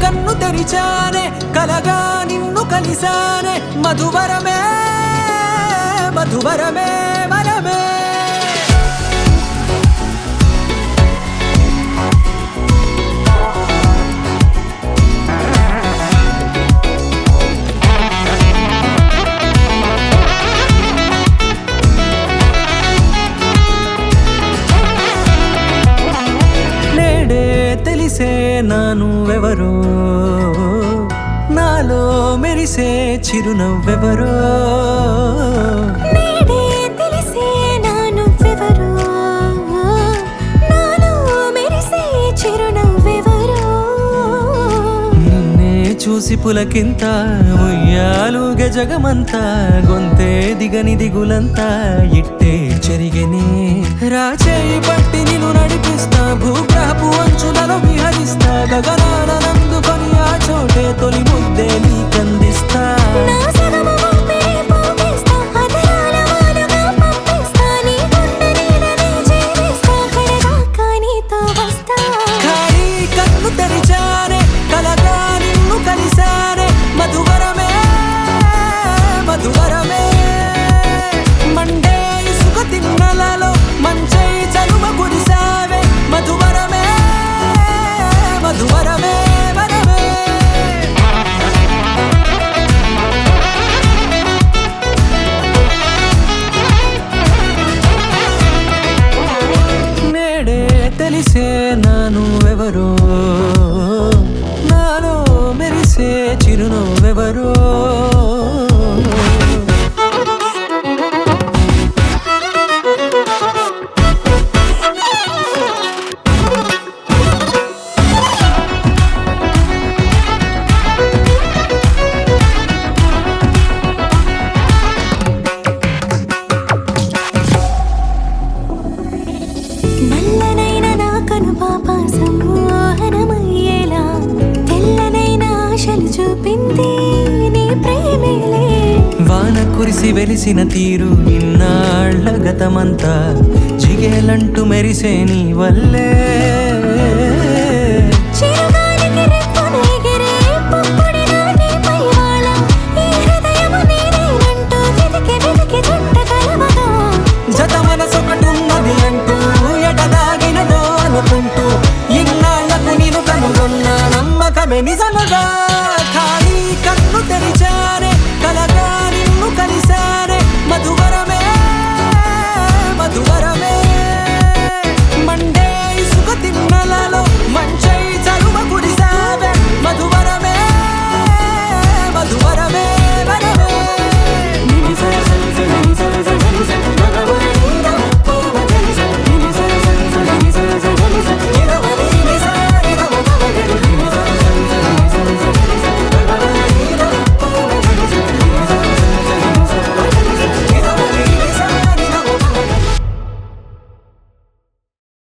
కన్ను తెరిచానే కలగా నిన్ను కలిసానే మధువరమే మధువరమే వరమే తెలిసే నానువెవరో నాలో మెరిసే చిరునవ్వెవరో నేడే తెలిసే నానువెవరో నాలో మెరిసే చిరునవ్వెవరో నిన్నే చూసి పులకింత ఉయ్యాలుగే జగమంతా గొంతే దిగని దిగులంతా ఇట్టే చెరిగెనే రాచేయి పట్టి నిన్ను నడిపిస్తా భూగ్రహపు అంచులలో విహరిస్తా గగనాన నందుకొని ఆ చోటే తొలి ముద్దే నీకందిస్తా నా సగము ఊపిరి పోగేస్తా అధరాల వానగా పంపిస్తా నీ గుండె నీడనే జీవిస్తా కడదాకా నీతో వస్తా ఖాళీ కన్ను తెరిచానే కలగా నిన్ను కలిసానే మధువరమే మధువరమే మండే ఇసుక తిన్నలలో మంచై చలువ కురిసావే మధువరమే మధువరమే వరమే నేడే తెలిసే నానువెవరో నాలో మెరిసే చిరునవ్వెవరో నల్లనైన నా కనుపాప సమ్మోహనమయ్యేలా తెల్లనైన ఆశలు చూపింది నీ ప్రేమేలే వాన కురిసి వెలిసిన తీరు ఇన్నాళ్ల గతమంతా జిగేలంటూ మెరిసే నీ వల్లే